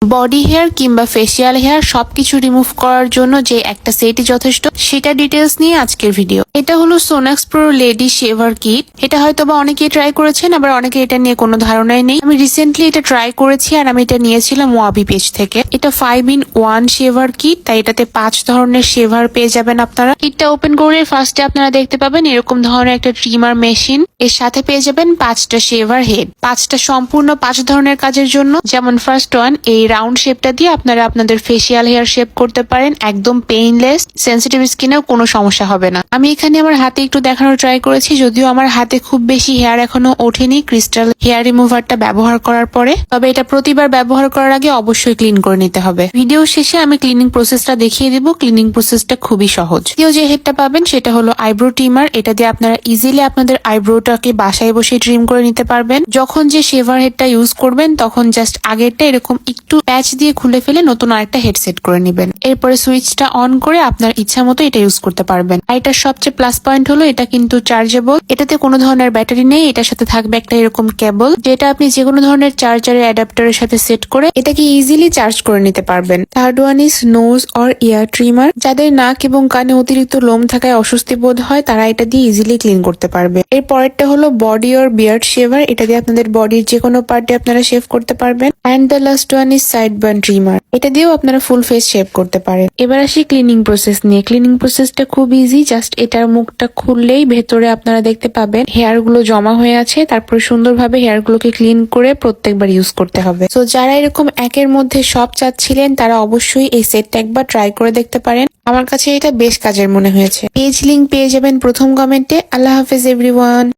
Body hair কিংবা facial hair সবকিছু remove করার জন্য যে একটা সেটই যথেষ্ট, সেটা ডিটেলস নিয়ে আজকের ভিডিও। এটা হলো সোনাক্স প্রো লেডি শেভার কিট। এটা হয়তো বা অনেকেই ট্রাই করেছেন, আবার অনেকে এটা নিয়ে কোনো ধারণাই নেই। আমি রিসেন্টলি এটা ট্রাই করেছি আর আমি এটা নিয়েছিলাম ওয়াবি পেজ থেকে। এটা 5-in-1 শেভার কিট, তাই এটাতে 5 ধরনের শেভার পেয়ে যাবেন আপনারা। কিটটা ওপেন করে ফার্স্টে আপনারা দেখতে পাবেন এরকম ধরনের একটা ট্রিমার মেশিন। এর সাথে পেয়ে যাবেন 5টা শেভার হেড, 5টা সম্পূর্ণ 5 ধরনের কাজের জন্য। যেমন ফার্স্ট ওয়ান, এই রাউন্ড শেপটা দিয়ে আপনারা আপনাদের ফেসিয়াল হেয়ার শেপ করতে পারেন, একদম পেইনলেস। সেন্সিটিভ স্কিনেও কোনো সমস্যা হবে না। আমি এখানে আমার হাতে একটু দেখানোর ট্রাই করেছি, যদিও আমার হাতে খুব বেশি হেয়ার এখনো ওঠেনি ক্রিস্টাল হেয়ার রিমুভারটা ব্যবহার করার পরে। তবে এটা প্রতিবার ব্যবহার করার আগে অবশ্যই ক্লিন করে নিতে হবে। ভিডিও শেষে আমি ক্লিনিং প্রসেসটা দেখিয়ে দিব। ক্লিনিং প্রসেসটা খুবই সহজ। দ্বিতীয় যে হেডটা পাবেন সেটা হলো আইব্রো ট্রিমার। এটা দিয়ে আপনারা ইজিলি আপনাদের আইব্রোটাকে বাসায় বসে ট্রিম করে নিতে পারবেন। যখন যে শেভার হেডটা ইউজ করবেন তখন জাস্ট আগেরটা এরকম একটু প্যাচ দিয়ে খুলে ফেলে নতুন আরেকটা হেড সেট করে নেবেন। এরপরে সুইচটা অন করে আপনার ইচ্ছা মতো এটা ইউজ করতে পারবেন। আর এটার সবচেয়ে প্লাস পয়েন্ট হলো এটা কিন্তু চার্জেবল। এটাতে কোনো ধরনের ব্যাটারি নেই, এটার সাথে থাকবে একটা এরকম কেবল, যেটা আপনি যে কোনো ধরনের চার্জারের অ্যাডাপ্টারের সাথে সেট করে এটাকে ইজিলি চার্জ করে নিতে পারবেন। Third one is nose or ear trimmer. যাদের নাক এবং কানে অতিরিক্ত লোম থাকায় অস্বস্তি বোধ হয় তারা এটা দিয়ে ইজিলি ক্লিন করতে পারবে। এর পরেরটা হলো বডি অর বিয়ার্ড শেভার। এটা দিয়ে আপনাদের বডির যে কোনো পার্টে আপনারা শেভ করতে পারবেন। And the last one is sideburn trimmer. এটা দিয়েও আপনারা ফুল ফেস শেভ করতে পারেন। এবার আসি ক্লিনিং প্রসেস নিয়ে। ক্লিনিং প্রসেসটা খুব ইজি। জাস্ট এটার মুখটা খুললেই ভেতরে আপনারা দেখতে পাবেন হেয়ার গুলো জমা হয়ে আছে। তারপরে সুন্দরভাবে হেয়ার গুলোকে ক্লিন করে প্রত্যেকবার ইউজ করতে হবে। তো যারা এরকম একের মধ্যে সব চাচ্ছিলেন তারা অবশ্যই এই সেটটা একবার ট্রাই করে দেখতে পারেন। আমার কাছে এটা বেশ কাজের মনে হয়েছে। পেজ লিংক পেয়ে যাবেন প্রথম কমেন্টে। আল্লাহ হাফেজ এভরিওয়ান।